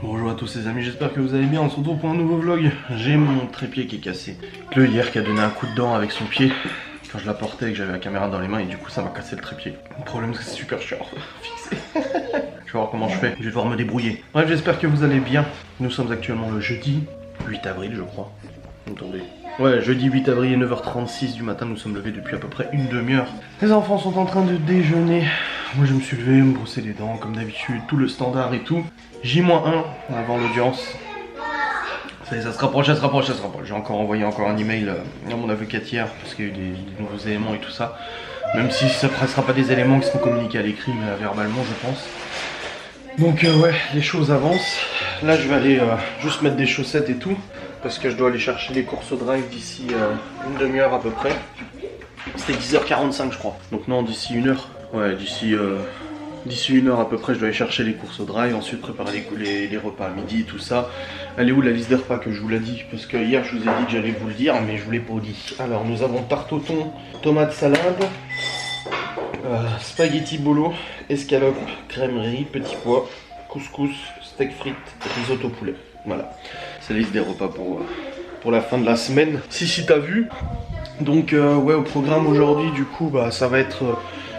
Bonjour à tous les amis, j'espère que vous allez bien. On se retrouve pour un nouveau vlog. J'ai mon trépied qui est cassé. Le hier qui a donné un coup de dent avec son pied quand je la portais et que j'avais la caméra dans les mains et du coup ça m'a cassé le trépied. Le problème c'est que c'est super cher fixé. Je vais voir comment je fais, je vais devoir me débrouiller. Bref, j'espère que vous allez bien. Nous sommes actuellement le jeudi 8 avril je crois. Attendez. Ouais, jeudi 8 avril, 9h36 du matin, nous sommes levés depuis à peu près une demi-heure. Les enfants sont en train de déjeuner. Moi je me suis levé, me brosser les dents comme d'habitude, tout le standard et tout. J-1 avant l'audience. Ça y est, ça se rapproche, ça se rapproche, ça se rapproche. J'ai encore envoyé un email à mon avocate hier parce qu'il y a eu des nouveaux éléments et tout ça. Même si ça ne sera pas des éléments qui seront communiqués à l'écrit mais verbalement je pense. Donc ouais, les choses avancent. Là je vais aller juste mettre des chaussettes et tout. Parce que je dois aller chercher les courses au drive d'ici une demi-heure à peu près. C'était 10h45 je crois. Donc non, d'ici une heure. Ouais, d'ici une heure à peu près, je dois aller chercher les courses au drive. Ensuite préparer les repas à midi, tout ça. Elle est où la liste des repas que je vous l'ai dit? Parce que hier je vous ai dit que j'allais vous le dire, mais je vous l'ai pas dit. Alors nous avons tarte au thon, tomate salade, spaghetti bolo, escalope, crème riz, petits pois, couscous, steak frites, risotto poulet. Voilà, c'est la liste des repas pour la fin de la semaine. Si t'as vu. Donc ouais, au programme aujourd'hui du coup bah, ça va être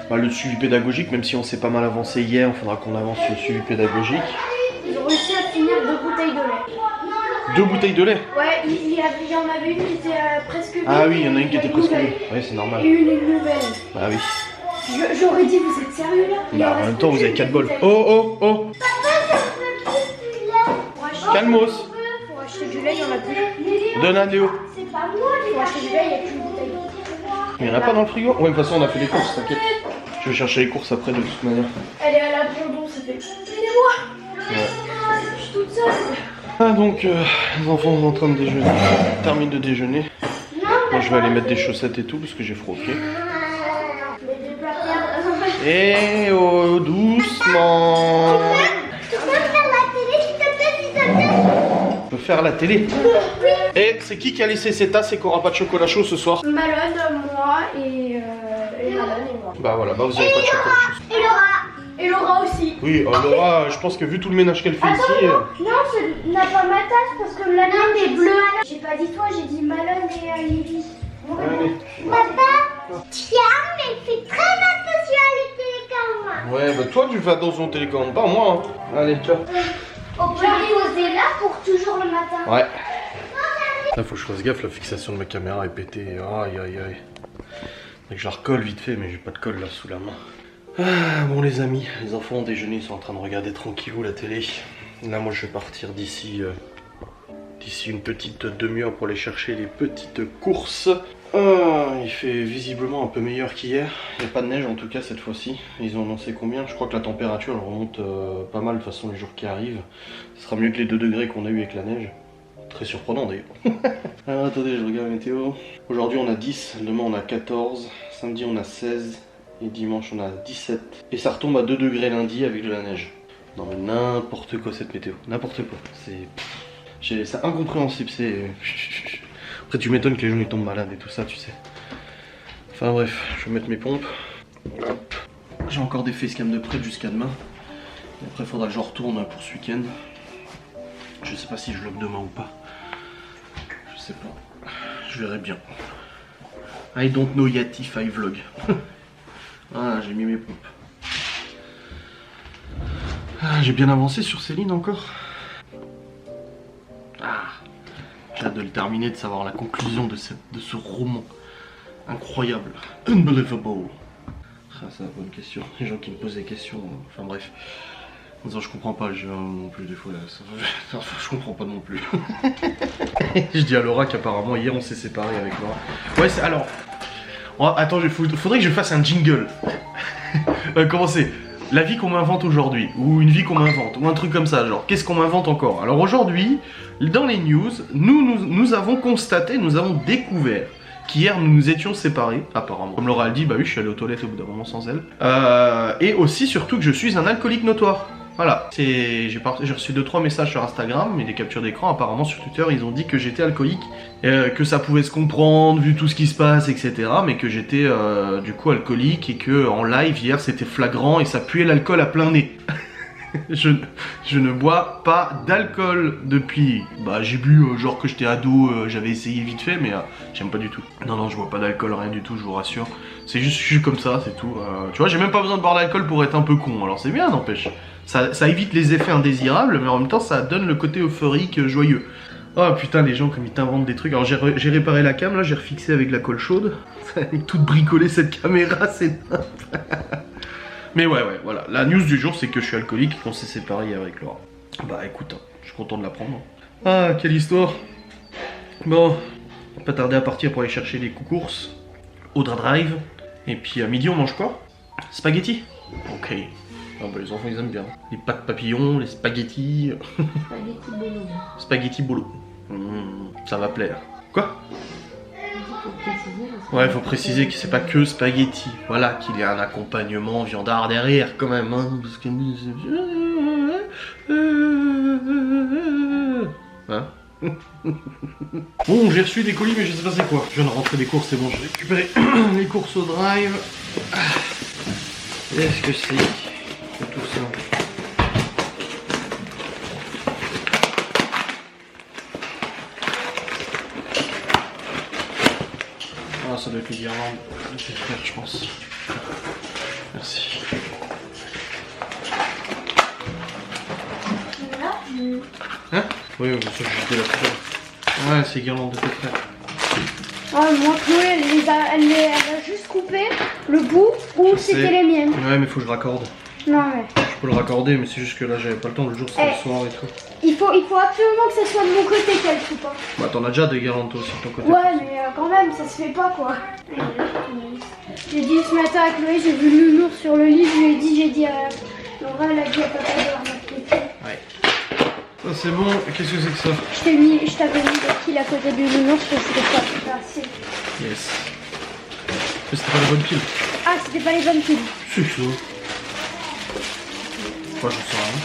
le suivi pédagogique. Même si on s'est pas mal avancé hier, il faudra qu'on avance sur le suivi pédagogique. Ils ont réussi à finir 2 bouteilles de lait. 2 bouteilles de lait? Ouais, il y en avait une qui était presque vide. Ah oui, il y en a une qui était presque vide. Oui, c'est normal. Et une nouvelle. Bah oui. J'aurais dit, vous êtes sérieux là? Bah en même temps, vous avez 4 bols. Oh, oh, oh. Calmos. Pour acheter du lait, il y en a plus. Donne à Léo. C'est pas moi qui pour acheter du lait, il n'y a qu'une bouteille. Il y en a pas dans le frigo? Ouais, de toute façon, on a fait les courses, t'inquiète. Je vais chercher les courses après de toute manière. Elle est à l'abandon, ça fait. Aidez-moi! Ouais. Je suis toute seule. Ah donc, les enfants sont en train de déjeuner. Ils terminent de déjeuner. Moi, je vais aller mettre des chaussettes et tout parce que j'ai froid aux pieds. Et oh, doucement. On peut faire la télé. Et c'est qui a laissé ces tasses et qu'on aura pas de chocolat chaud ce soir? Malone, moi et Malone et moi. Bah voilà, bah vous avez pas de chocolat chaud. Et Laura. Et Laura aussi. Oui, Laura, je pense que vu tout le ménage qu'elle fait ici... Non, ce n'a pas ma tasse parce que la mienne est bleue. J'ai pas dit toi, j'ai dit Malone et Lily. Allez. Papa, tiens, mais fais très attention à les télécommandes. Ouais, bah toi tu fais attention au télécommande, pas moi. Hein. Allez, ciao. J'arrive poser là pour toujours le matin. Ouais. Là faut que je fasse gaffe, la fixation de ma caméra est pétée. Aïe aïe aïe. Faudrait que je la recolle vite fait, mais j'ai pas de colle là sous la main. Ah, bon les amis, les enfants ont déjeuné, ils sont en train de regarder tranquillou la télé. Là moi je vais partir d'ici une petite demi-heure pour aller chercher les petites courses. Il fait visiblement un peu meilleur qu'hier. Il n'y a pas de neige en tout cas cette fois-ci. Ils ont annoncé combien? Je crois que la température elle remonte pas mal de toute façon les jours qui arrivent. Ce sera mieux que les 2 degrés qu'on a eu avec la neige. Très surprenant d'ailleurs. Alors attendez, je regarde la météo. Aujourd'hui on a 10, demain on a 14, samedi on a 16 et dimanche on a 17. Et ça retombe à 2 degrés lundi avec de la neige. Non mais n'importe quoi cette météo, n'importe quoi. C'est incompréhensible, c'est... Après tu m'étonnes que les gens ils tombent malades et tout ça, tu sais. Enfin bref, je vais mettre mes pompes. J'ai encore des facecam de près jusqu'à demain. Et après il faudra que je retourne pour ce week-end. Je sais pas si je vlog demain ou pas. Je sais pas. Je verrai bien. I don't know yet if I vlog. Ah, j'ai mis mes pompes. Ah, j'ai bien avancé sur Céline encore. Ah, j'ai hâte de le terminer, de savoir la conclusion de ce roman. Incroyable. Unbelievable. Ah, c'est la bonne question. Les gens qui me posent des questions. Enfin bref. Non, je comprends pas, je non plus des fois là. Je comprends pas non plus. Je dis à Laura qu'apparemment hier on s'est séparés avec Laura. Ouais, c'est alors. Attends, faudrait que je fasse un jingle. Comment c'est? La vie qu'on m'invente aujourd'hui, ou une vie qu'on m'invente, ou un truc comme ça, genre qu'est-ce qu'on m'invente encore? Alors aujourd'hui, dans les news, nous avons constaté, nous avons découvert qu'hier nous nous étions séparés, apparemment. Comme Laura a dit, bah oui, je suis allé aux toilettes au bout d'un moment sans elle. Et aussi, surtout que je suis un alcoolique notoire. Voilà, j'ai reçu 2-3 messages sur Instagram, mais des captures d'écran, apparemment sur Twitter, ils ont dit que j'étais alcoolique, que ça pouvait se comprendre vu tout ce qui se passe, etc. Mais que j'étais du coup alcoolique et que en live hier c'était flagrant et ça puait l'alcool à plein nez. je ne bois pas d'alcool depuis. Bah j'ai bu genre que j'étais ado, j'avais essayé vite fait mais j'aime pas du tout. Non je bois pas d'alcool, rien du tout, je vous rassure. C'est juste je suis comme ça, c'est tout. Tu vois, j'ai même pas besoin de boire d'alcool pour être un peu con, alors c'est bien n'empêche. Ça évite les effets indésirables mais en même temps ça donne le côté euphorique, joyeux. Oh putain, les gens comme ils t'inventent des trucs. Alors j'ai réparé la cam là, j'ai refixé avec la colle chaude. Ça a toute bricolée cette caméra, c'est dingue. Mais ouais, voilà. La news du jour, c'est que je suis alcoolique et qu'on s'est séparés avec Laura. Bah écoute, je suis content de l'apprendre. Ah, quelle histoire. Bon, on va pas tarder à partir pour aller chercher les courses. Audra Drive. Et puis à midi, on mange quoi? Spaghetti. Ok. Ah bah les enfants, ils aiment bien. Les pâtes papillons, les spaghettis. Spaghetti bolo. Spaghetti bolo. Ça va plaire. Quoi? Ouais, faut préciser que c'est pas que spaghetti. Voilà, qu'il y a un accompagnement viandard derrière quand même. Hein, parce que... Hein? Bon, j'ai reçu des colis, mais je sais pas c'est quoi. Je viens de rentrer des courses, c'est bon, j'ai récupéré les courses au drive. Qu'est-ce que c'est tout ça? Ah, ça doit être les guirlandes de tes frères, je pense. Merci. Hein? Oui, ça j'ai jeté la poubelle. Ouais, c'est les guirlandes de tes frères. Ah, moi, Chloé, elle a juste coupé le bout où c'était les miennes. Ouais, mais faut que je raccorde. Non, mais... Je peux le raccorder, mais c'est juste que là, j'avais pas le temps. Le jour, c'était le soir et tout. Il faut absolument que ça soit de mon côté qu'elle coupe. Hein. Bah, t'en as déjà des guirlandes toi aussi de ton côté. Ouais, mais quand même, ça se fait pas quoi. J'ai dit ce matin à Chloé, j'ai vu le nounours sur le lit, j'ai dit à Laura, elle a dit à papa de la remettre les pieds. Ouais. Ça c'est bon, qu'est-ce que c'est que ça? Je t'avais mis des piles à côté du nounours parce que c'était pas assez. Yes. Mais c'était pas la bonne pile. Ah, c'était pas les bonnes piles. C'est ça. Pourquoi j'en sais rien?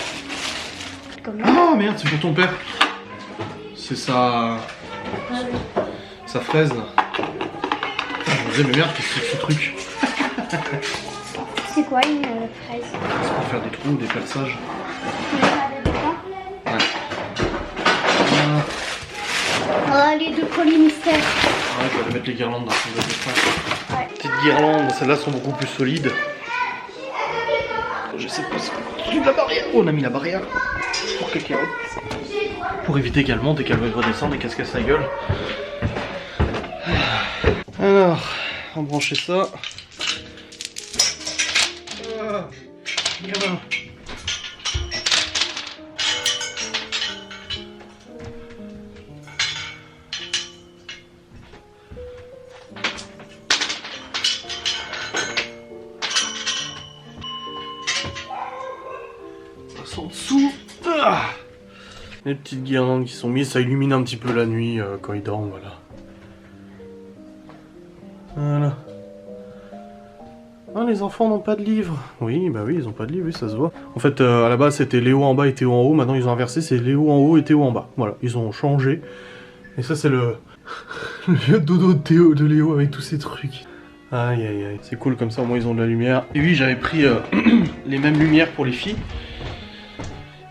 Comme Ah merde, c'est pour ton père. C'est sa fraise là. Je me disais mais merde, qu'est-ce que c'est que ce truc? C'est quoi une fraise? C'est pour faire des trous, des perçages. Ouais. Ah, les deux colis mystères. Ouais, je vais aller mettre les guirlandes dans son boîte de fraise. Ouais. Petites guirlandes, celles-là sont beaucoup plus solides. Je sais pas si on a mis la barrière. Oh, on a mis la barrière pour quelqu'un. Pour éviter qu'elle monte et qu'elle veuille redescendre et qu'elle se casse la gueule. Alors, on va brancher ça. Ah, gamin. En dessous. Ah, les petites guirlandes qui sont mises, ça illumine un petit peu la nuit quand ils dorment, voilà. Voilà. Ah, les enfants n'ont pas de livre. Oui, bah oui, ils ont pas de livre, oui, ça se voit. En fait, à la base, c'était Léo en bas et Théo en haut. Maintenant, ils ont inversé, c'est Léo en haut et Théo en bas. Voilà, ils ont changé. Et ça, c'est le vieux dodo de Théo, de Léo avec tous ces trucs. Aïe, aïe, aïe. C'est cool, comme ça, au moins, ils ont de la lumière. Et oui, j'avais pris les mêmes lumières pour les filles.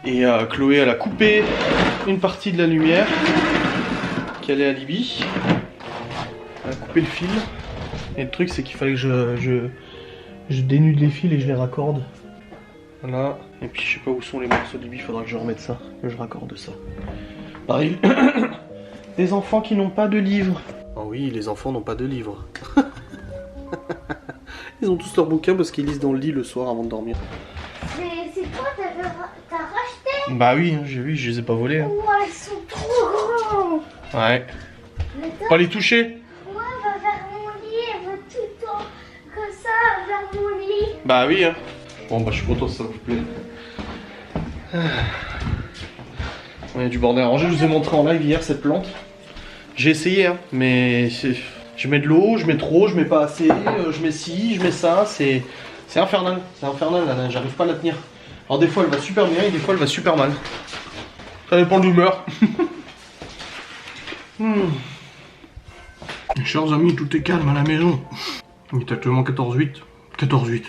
Et Chloé, elle a coupé une partie de la lumière qui allait à Libye. Elle a coupé le fil. Et le truc, c'est qu'il fallait que je dénude les fils et je les raccorde. Voilà. Et puis, je sais pas où sont les morceaux de Libye, il faudra que je remette ça, que je raccorde ça. Pareil. Des enfants qui n'ont pas de livre. Oh oui, les enfants n'ont pas de livre. Ils ont tous leurs bouquins parce qu'ils lisent dans le lit le soir avant de dormir. C'est toi, t'as racheté? Bah oui, j'ai vu, je les ai pas volés. Hein. Ouah, ils sont trop grands. Ouais. Pas les toucher. Ouais, va vers mon lit, elle veut tout le temps comme ça, vers mon lit. Bah oui, hein. Bon, bah je suis content, ça vous plaît. Il y a du bordel à ranger, je vous ai montré en live hier cette plante. J'ai essayé, hein, mais je mets de l'eau, je mets trop, je mets pas assez, je mets ci, je mets ça, c'est infernal. C'est infernal, là, j'arrive pas à la tenir. Alors des fois elle va super bien et des fois elle va super mal. Ça dépend de l'humeur. Chers amis, tout est calme à la maison. Il est actuellement 14h08. 14h08.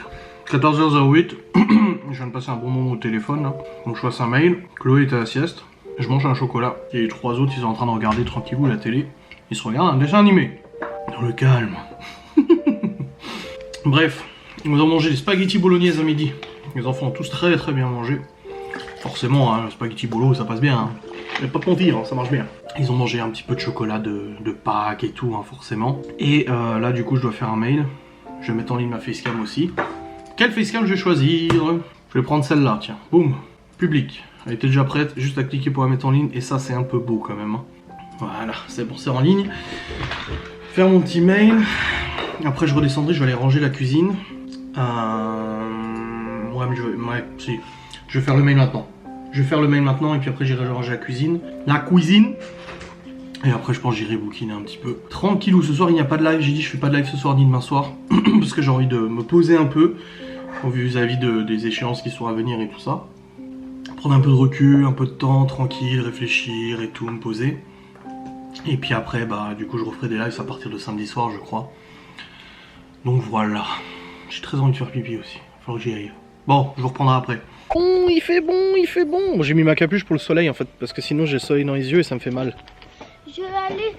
14h08, je viens de passer un bon moment au téléphone là. Donc je passe un mail, Chloé était à la sieste, je mange un chocolat. Et les 3 autres ils sont en train de regarder tranquillou la télé. Ils se regardent un dessin animé. Dans le calme. Bref, nous avons mangé des spaghettis bolognaise à midi. Les enfants ont tous très très bien mangé. Forcément, hein, le spaghetti bolo ça passe bien. Hein. Je vais pas te mentir, hein, ça marche bien. Ils ont mangé un petit peu de chocolat de Pâques et tout, hein, forcément. Et là du coup je dois faire un mail. Je vais mettre en ligne ma facecam aussi. Quelle facecam je vais choisir? Je vais prendre celle-là, tiens. Boum. Public. Elle était déjà prête, juste à cliquer pour la mettre en ligne. Et ça c'est un peu beau quand même. Hein. Voilà, c'est bon, c'est en ligne. Faire mon petit mail. Après je redescendrai, je vais aller ranger la cuisine. Ouais, mais si. Je vais faire le mail maintenant. Je vais faire le mail maintenant et puis après j'irai ranger la cuisine. La cuisine. Et après je pense j'irai bouquiner un petit peu. Tranquillou, ce soir il n'y a pas de live. J'ai dit je fais pas de live ce soir ni demain soir. Parce que j'ai envie de me poser un peu. Vis-à-vis des échéances qui sont à venir et tout ça. Prendre un peu de recul, un peu de temps, tranquille, réfléchir et tout, me poser. Et puis après, bah du coup je referai des lives à partir de samedi soir je crois. Donc voilà. J'ai très envie de faire pipi aussi. Il faut que j'y aille. Bon, je vous reprendrai après. Bon, il fait bon, il fait bon. Bon, j'ai mis ma capuche pour le soleil en fait, parce que sinon j'ai le soleil dans les yeux et ça me fait mal. Je vais aller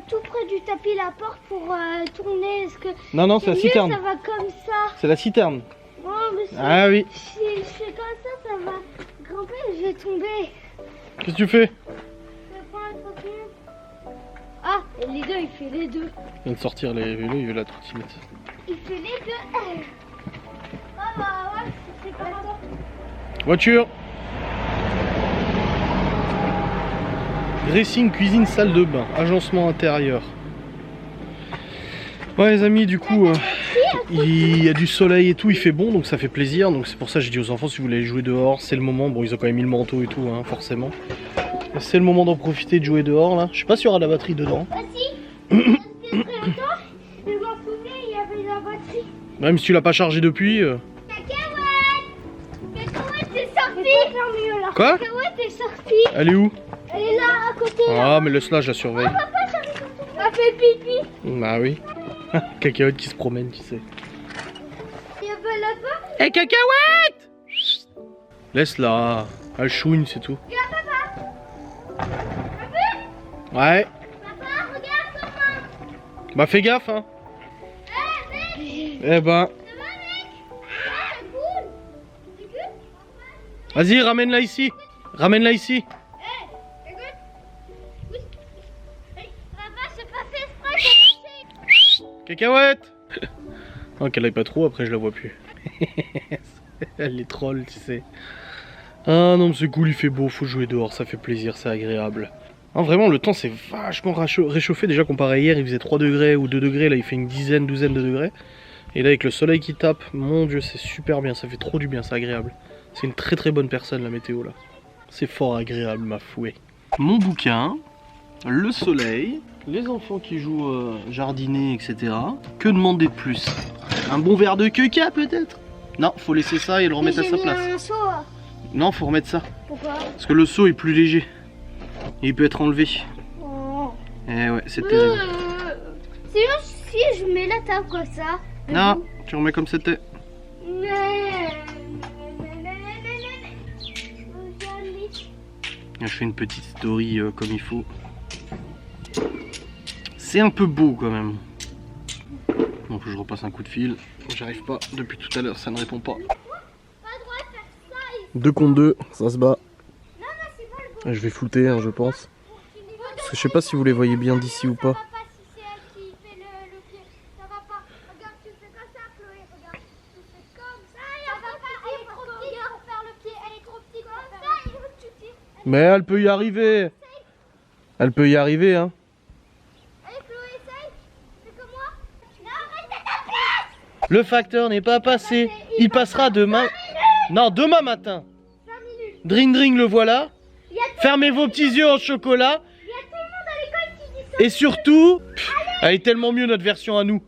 tout près du tapis la porte pour tourner. Est-ce que non, c'est la citerne. Ça va comme ça. C'est la citerne. Oh, mais Ah oui. Si je fais comme ça va grimper et je vais tomber. Qu'est-ce que tu fais? Je prends la trottinette. Ah, et les deux, il fait les deux. Il vient de sortir les vélos, il veut la trottinette. Il fait les deux. Ah bah ouais, c'est comme ça. Voiture. Dressing, cuisine, salle de bain, agencement intérieur. Ouais les amis, du coup il y a du soleil et tout, il fait bon donc ça fait plaisir. Donc c'est pour ça que j'ai dit aux enfants si vous voulez jouer dehors, c'est le moment. Bon ils ont quand même mis le manteau et tout hein, forcément. C'est le moment d'en profiter de jouer dehors là. Je sais pas s'il y aura de la batterie dedans. Ah si. Il y a très longtemps, je m'en souviens, il y avait de la batterie. Même si tu l'as pas chargé depuis. Cacahuète est sortie. Quoi? Cacahuète est sortie. Elle est où? Elle est là à côté. Ah mais laisse-la, je la surveille. Oh papa, elle fait pipi. Bah oui. Cacahuète qui se promène, tu sais. Il y a pas là-bas. Hé cacahuète! Laisse-la. Elle chouine, c'est tout. Regarde papa. Ouais. Papa, regarde comment. Bah fais gaffe hein. Mec. Eh ben. Ça va mec? Ah, c'est cool. C'est cool. Vas-y, ramène-la ici. Ramène-la ici. Papa, c'est pas fait exprès. Cacahuète. Oh qu'elle aille pas trop, après je la vois plus. Elle est troll, tu sais. Ah non mais c'est cool, il fait beau, faut jouer dehors, ça fait plaisir, c'est agréable. Ah, vraiment le temps s'est vachement réchauffé, déjà comparé à hier il faisait 3 degrés ou 2 degrés, là il fait une douzaine de degrés. Et là avec le soleil qui tape, mon dieu c'est super bien, ça fait trop du bien, c'est agréable. C'est une très très bonne personne la météo là. C'est fort agréable ma fouée. Mon bouquin, le soleil, les enfants qui jouent jardiner etc. Que demander de plus? Un bon verre de caca peut-être? Non, faut laisser ça et le remettre à sa place. Un seau. Non, faut remettre ça. Pourquoi? Parce que le seau est plus léger. Et il peut être enlevé. Oh. Eh ouais, c'est terrible. Sinon, si je mets la table comme ça. Non, tu remets comme c'était. Je fais une petite story comme il faut. C'est un peu beau quand même. Donc je repasse un coup de fil. J'arrive pas, depuis tout à l'heure ça ne répond pas. 2 contre 2, ça se bat. Je vais flouter hein, je pense. Parce que je sais pas si vous les voyez bien d'ici ou pas. Mais elle peut y arriver. Elle peut y arriver hein. Le facteur n'est pas passé. Il passera demain. Non, demain matin. Dring dring, le voilà. Fermez vos petits yeux en chocolat. Et surtout, elle est tellement mieux notre version à nous.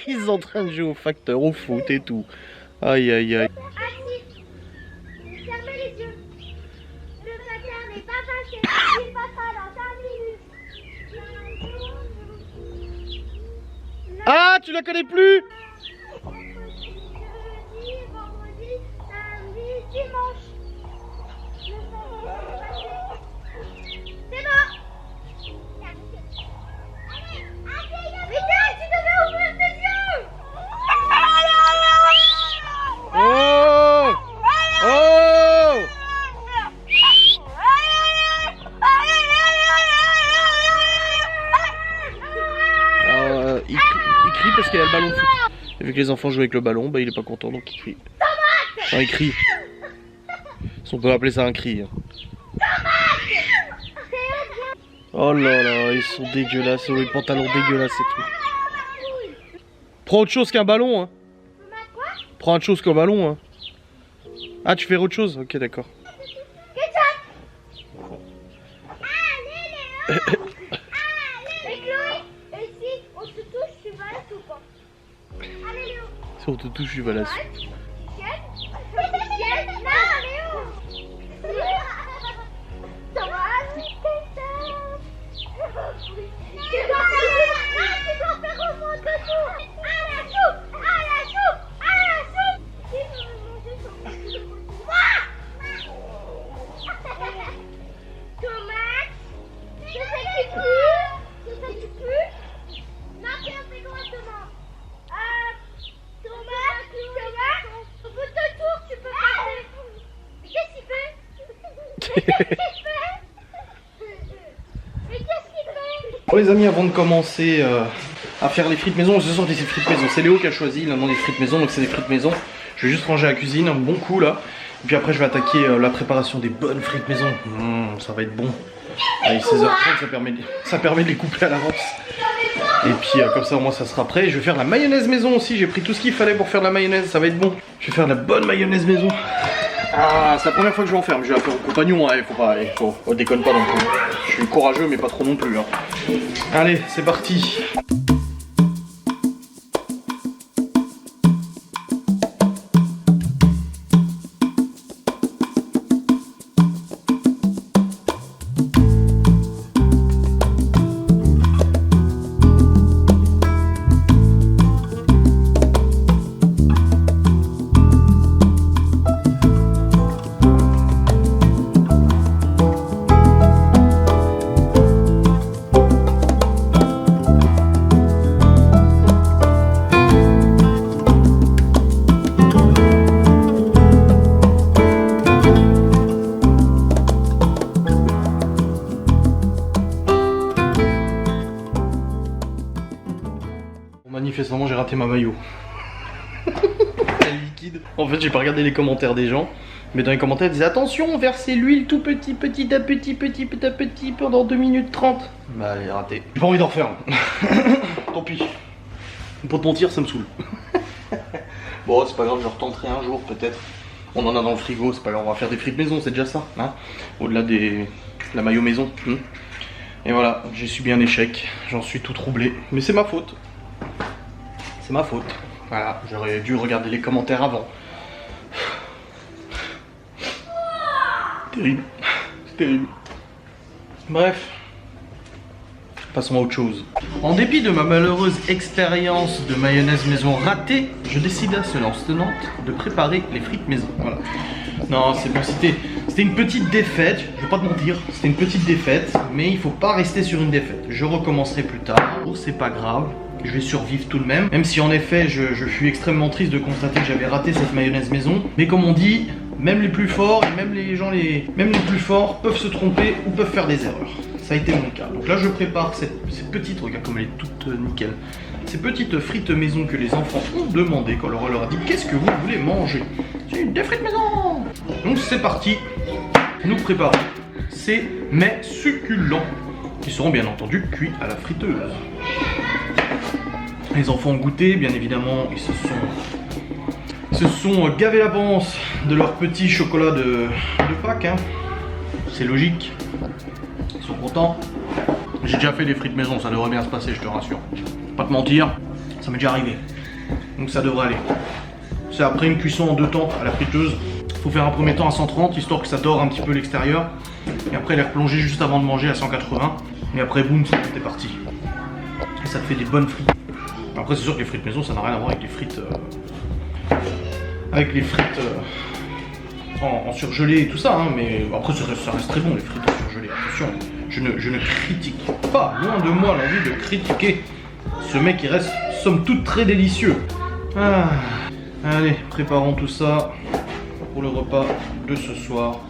Ils sont en train de jouer au facteur, au foot et tout. Aïe aïe aïe. Ah, tu la connais plus? Oh! Oh! Alors, il crie parce qu'il y a le ballon de foot. Et vu que les enfants jouent avec le ballon, bah il est pas content donc il crie. Enfin, il crie. Si on peut appeler ça un cri. Oh là là, ils sont dégueulasses, les pantalons dégueulasses et tout. Prends autre chose qu'un ballon, hein. Prends autre chose qu'un ballon, hein. Ah, tu fais autre chose? Ok, d'accord. Si on te touche, tu vas là-dessus. Bon les amis, avant de commencer à faire les frites maison, ce sont des frites maison, c'est Léo qui a choisi, il a demandé des frites maison, donc c'est des frites maison. Je vais juste ranger la cuisine, un bon coup là, et puis après je vais attaquer la préparation des bonnes frites maison. Ça va être bon. Allez, 16h30, ça permet de les couper à l'avance. Et puis comme ça au moins ça sera prêt. Je vais faire la mayonnaise maison aussi, j'ai pris tout ce qu'il fallait pour faire de la mayonnaise, ça va être bon. Je vais faire de la bonne mayonnaise maison. Ah, c'est la première fois que je vais en faire, mais je vais la faire au compagnon, hein. Faut déconne pas non plus. Je suis courageux mais pas trop non plus. Hein. Allez, c'est parti. Manifestement j'ai raté ma maillot. Elle liquide. En fait j'ai pas regardé les commentaires des gens, mais dans les commentaires ils disaient attention, versez l'huile tout petit à petit pendant 2 minutes 30. Bah elle est ratée. J'ai pas envie d'en refaire. Tant pis. Pour te mentir ça me saoule. Bon c'est pas grave, je retenterai un jour peut-être. On en a dans le frigo, c'est pas grave, on va faire des frites maison, c'est déjà ça. Hein, au-delà de la maillot maison. Et voilà, j'ai subi un échec, j'en suis tout troublé. Mais c'est ma faute. C'est ma faute. Voilà, j'aurais dû regarder les commentaires avant. Terrible. C'est terrible. Bref. Passons à autre chose. En dépit de ma malheureuse expérience de mayonnaise maison ratée, je décide à séance tenante de préparer les frites maison. Voilà. Non, c'est bon, c'était une petite défaite, je vais pas te mentir, c'était une petite défaite, mais il faut pas rester sur une défaite. Je recommencerai plus tard, oh, c'est pas grave. Je vais survivre tout de même. Même si en effet je suis extrêmement triste de constater que j'avais raté cette mayonnaise maison. Mais comme on dit, même les plus forts et même les plus forts peuvent se tromper ou peuvent faire des erreurs. Ça a été mon cas. Donc là je prépare ces petites, regarde comme elle est toute nickel. Ces petites frites maison que les enfants ont demandé quand on leur a dit qu'est-ce que vous voulez manger. C'est des frites maison. Donc c'est parti. Nous préparons ces mets succulents qui seront bien entendu cuits à la friteuse. Les enfants ont goûté, bien évidemment, ils se sont gavés la panse de leur petit chocolat de Pâques. Hein. C'est logique. Ils sont contents. J'ai déjà fait des frites maison, ça devrait bien se passer, je te rassure. Pas te mentir, ça m'est déjà arrivé. Donc ça devrait aller. C'est après une cuisson en 2 temps à la friteuse. Il faut faire un premier temps à 130, histoire que ça dore un petit peu l'extérieur. Et après les replonger juste avant de manger à 180. Et après boum, c'est parti. Et ça te fait des bonnes frites. Après c'est sûr que les frites maison ça n'a rien à voir avec les frites en surgelé et tout ça, hein, mais après ça reste très bon les frites en surgelé, attention, je ne critique pas, loin de moi l'envie de critiquer ce mec qui reste somme toute très délicieux. Ah, allez, préparons tout ça pour le repas de ce soir.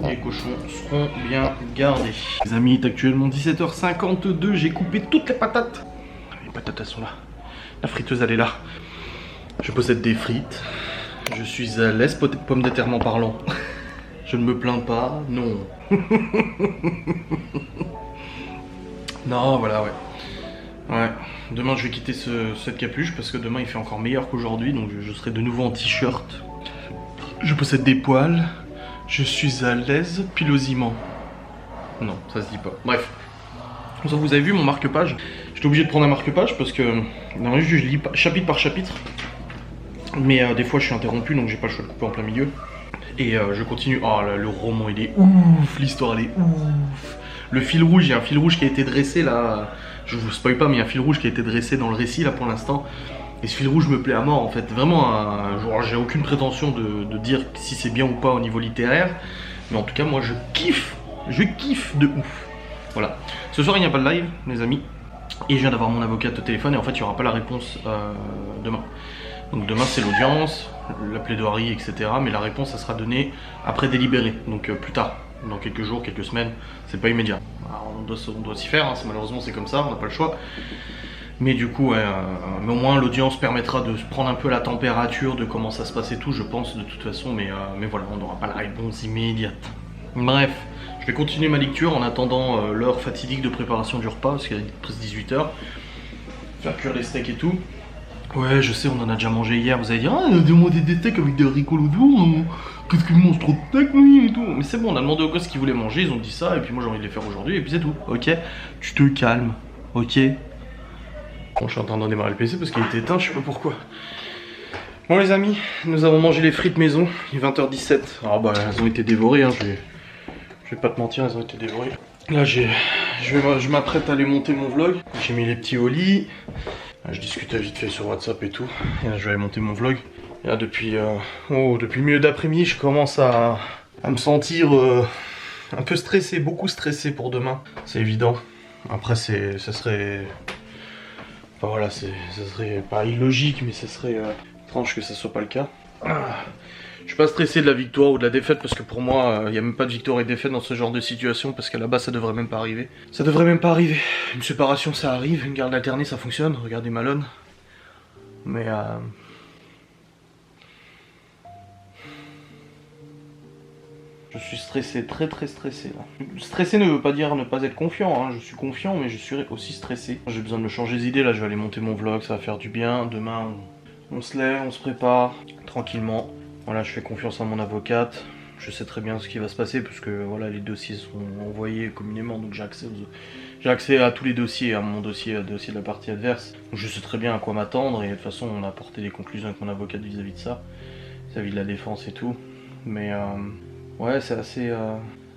Les cochons seront bien gardés. Les amis, il est actuellement 17h52, j'ai coupé toutes les patates. Les patates elles sont là, la friteuse elle est là. Je possède des frites. Je suis à l'aise, pomme de terre parlant. Je ne me plains pas, non. Non, voilà, ouais. Ouais, demain je vais quitter cette capuche parce que demain il fait encore meilleur qu'aujourd'hui, donc je serai de nouveau en t-shirt. Je possède des poils. Je suis à l'aise pilosiment. Non, ça se dit pas. Bref. Comme ça, vous avez vu mon marque-page. J'étais obligé de prendre un marque-page parce que dans les jeux, je lis chapitre par chapitre. Mais des fois je suis interrompu donc j'ai pas le choix de couper en plein milieu. Et je continue. Oh là, le roman il est ouf, l'histoire elle est ouf. Le fil rouge, il y a un fil rouge qui a été dressé là. Je vous spoil pas mais il y a un fil rouge qui a été dressé dans le récit là pour l'instant. Et ce fil rouge me plaît à mort en fait. Vraiment, genre j'ai aucune prétention de dire si c'est bien ou pas au niveau littéraire. Mais en tout cas moi je kiffe de ouf. Voilà. Ce soir il n'y a pas de live les amis. Et je viens d'avoir mon avocate au téléphone et en fait il n'y aura pas la réponse demain. Donc demain c'est l'audience, la plaidoirie, etc. Mais la réponse ça sera donnée après délibéré, donc plus tard, dans quelques jours, quelques semaines, c'est pas immédiat. Alors, on doit s'y faire, hein. Malheureusement c'est comme ça, on n'a pas le choix. Mais du coup, ouais, mais au moins l'audience permettra de prendre un peu la température de comment ça se passe et tout, je pense de toute façon, mais voilà, on n'aura pas la réponse immédiate. Bref, je vais continuer ma lecture en attendant l'heure fatidique de préparation du repas, parce qu'il est presque 18h. Faire cuire les steaks et tout. Ouais, je sais, on en a déjà mangé hier. Vous allez dire, ah, on a demandé des steaks avec des haricots l'autre jour. Qu'est-ce qu'ils mangent trop de steaks, oui, et tout. Mais c'est bon, on a demandé aux gosses ce qu'ils voulaient manger. Ils ont dit ça, et puis moi j'ai envie de les faire aujourd'hui, et puis c'est tout. Ok, tu te calmes. Ok. Bon, je suis en train de démarrer le PC parce qu'il était éteint, je sais pas pourquoi. Bon, les amis, nous avons mangé les frites maison. Il est 20h17. Ah, bah, elles ont été dévorées, hein. Je vais pas te mentir, elles ont été dévorées. Là, je m'apprête à aller monter mon vlog. J'ai mis les petits au lit. Je discutais vite fait sur WhatsApp et tout. Et là, je vais aller monter mon vlog. Et là, depuis le milieu d'après-midi, je commence à me sentir un peu stressé, beaucoup stressé pour demain. C'est évident. Après, ça serait... Enfin voilà, ça serait pas illogique, mais ça serait étrange que ça soit pas le cas. Je suis pas stressé de la victoire ou de la défaite parce que pour moi, il n'y a même pas de victoire et de défaite dans ce genre de situation parce qu'à la base, ça devrait même pas arriver. Ça devrait même pas arriver. Une séparation, ça arrive. Une garde alternée, ça fonctionne. Regardez Malone. Mais je suis stressé, très stressé là. Stressé ne veut pas dire ne pas être confiant, hein. Je suis confiant mais je suis aussi stressé. J'ai besoin de me changer d'idée, là je vais aller monter mon vlog, ça va faire du bien. Demain on se lève, on se prépare tranquillement. Voilà, je fais confiance à mon avocate. Je sais très bien ce qui va se passer parce que voilà, les dossiers sont envoyés communément, donc j'ai accès à tous les dossiers, à mon dossier, à dossier de la partie adverse. Donc je sais très bien à quoi m'attendre et de toute façon on a apporté des conclusions avec mon avocate vis-à-vis de ça, vis-à-vis de la défense et tout. Mais ouais, c'est assez...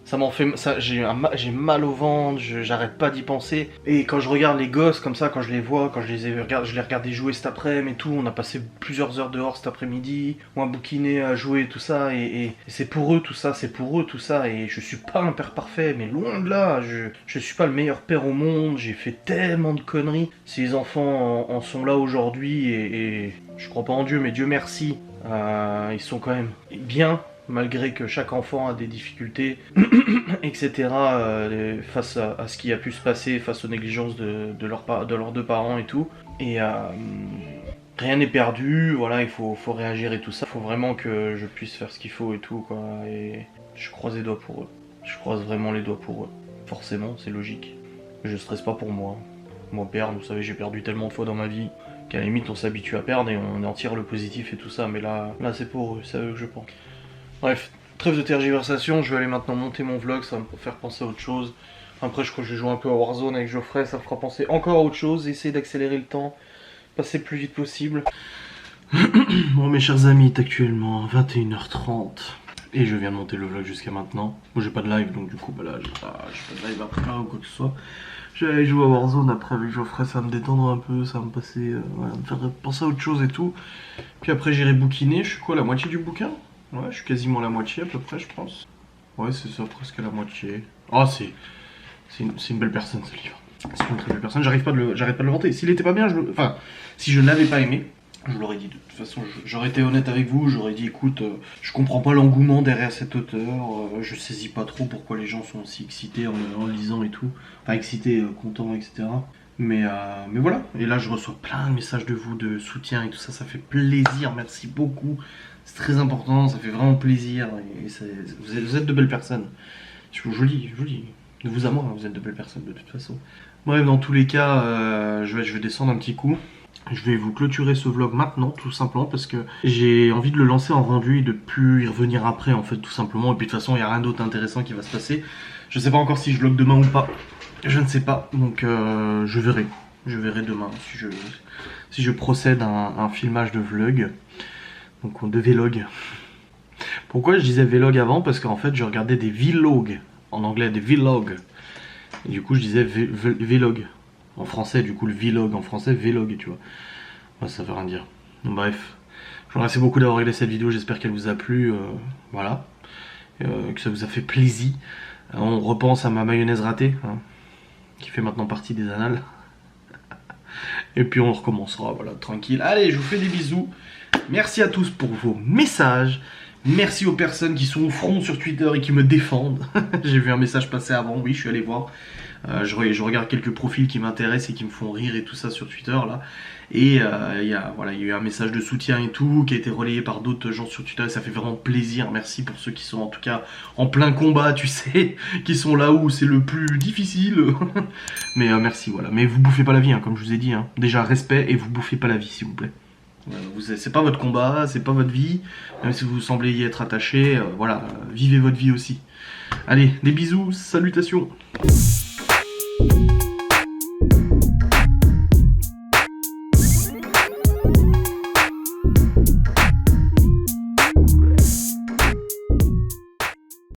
Ça m'en fait... J'ai mal au ventre, j'arrête pas d'y penser. Et quand je regarde les gosses comme ça, quand je les vois, quand je les regardais jouer cet après-midi et tout, on a passé plusieurs heures dehors cet après-midi, on a bouquiné à jouer tout ça, et c'est pour eux tout ça, et je suis pas un père parfait, mais loin de là, je suis pas le meilleur père au monde, j'ai fait tellement de conneries. Si les enfants en sont là aujourd'hui, et je crois pas en Dieu, mais Dieu merci, ils sont quand même bien, malgré que chaque enfant a des difficultés, etc. Face à ce qui a pu se passer, face aux négligences de leurs deux parents et tout. Et rien n'est perdu, voilà, il faut réagir et tout ça. Il faut vraiment que je puisse faire ce qu'il faut et tout, quoi. Et je croise les doigts pour eux. Je croise vraiment les doigts pour eux. Forcément, c'est logique. Je stresse pas pour moi. Moi, perdre, vous savez, j'ai perdu tellement de fois dans ma vie qu'à la limite, on s'habitue à perdre et on en tire le positif et tout ça. Mais là c'est pour eux, c'est à eux que je pense. Bref, trêve de tergiversation, je vais aller maintenant monter mon vlog, ça va me faire penser à autre chose. Après, je crois que je vais jouer un peu à Warzone avec Geoffrey, ça me fera penser encore à autre chose, essayer d'accélérer le temps, passer le plus vite possible. Bon, mes chers amis, il est actuellement 21h30. Et je viens de monter le vlog jusqu'à maintenant. Moi j'ai pas de live donc du coup bah là j'ai pas de live après ou quoi que ce soit. Je vais aller jouer à Warzone après avec Geoffrey, ça va me détendre un peu, ça va me passer, voilà, me faire penser à autre chose et tout. Puis après j'irai bouquiner, je suis quoi, la moitié du bouquin? Ouais, je suis quasiment la moitié à peu près je pense. Ouais c'est ça, presque la moitié. Oh c'est une belle personne ce livre. C'est une très belle personne, j'arrête pas de le vanter. S'il était pas bien, enfin, si je n'avais pas aimé, je vous l'aurais dit. De toute façon, j'aurais été honnête avec vous, j'aurais dit écoute, je comprends pas l'engouement derrière cet auteur, je saisis pas trop pourquoi les gens sont aussi excités en lisant et tout. Enfin, excités, contents, etc. Mais voilà, et là je reçois plein de messages de vous, de soutien et tout ça, ça fait plaisir, merci beaucoup. C'est très important, ça fait vraiment plaisir, et vous êtes de belles personnes. Je vous le dis, de vous à moi, vous êtes de belles personnes de toute façon. Bref, dans tous les cas, je vais descendre un petit coup. Je vais vous clôturer ce vlog maintenant, tout simplement, parce que j'ai envie de le lancer en rendu et de plus y revenir après, en fait, tout simplement. Et puis de toute façon, il n'y a rien d'autre intéressant qui va se passer. Je sais pas encore si je vlog demain ou pas. Je ne sais pas, donc je verrai. Je verrai demain si je procède à un filmage de vlog. Donc de vlog. Pourquoi je disais vlog avant? Parce qu'en fait, je regardais des vlogs. En anglais, des vlogs. Et du coup, je disais vlog. En français, du coup, le vlog en français, vlog, tu vois. Ouais, ça veut rien dire. Donc, bref. Je vous remercie beaucoup d'avoir regardé cette vidéo. J'espère qu'elle vous a plu. Voilà. Que ça vous a fait plaisir. On repense à ma mayonnaise ratée, hein, qui fait maintenant partie des annales. Et puis on recommencera, voilà, tranquille. Allez, je vous fais des bisous. Merci à tous pour vos messages. Merci aux personnes qui sont au front sur Twitter et qui me défendent. J'ai vu un message passer avant, oui, je suis allé voir. Je regarde quelques profils qui m'intéressent et qui me font rire et tout ça sur Twitter là. Et il y a eu un message de soutien et tout qui a été relayé par d'autres gens sur Twitter et ça fait vraiment plaisir. Merci pour ceux qui sont en tout cas en plein combat, tu sais, qui sont là où c'est le plus difficile. Mais merci, voilà. Mais vous bouffez pas la vie, hein, comme je vous ai dit. Hein. Déjà respect et vous bouffez pas la vie, s'il vous plaît. C'est pas votre combat, c'est pas votre vie, même si vous semblez y être attaché, voilà, vivez votre vie aussi. Allez, des bisous, salutations.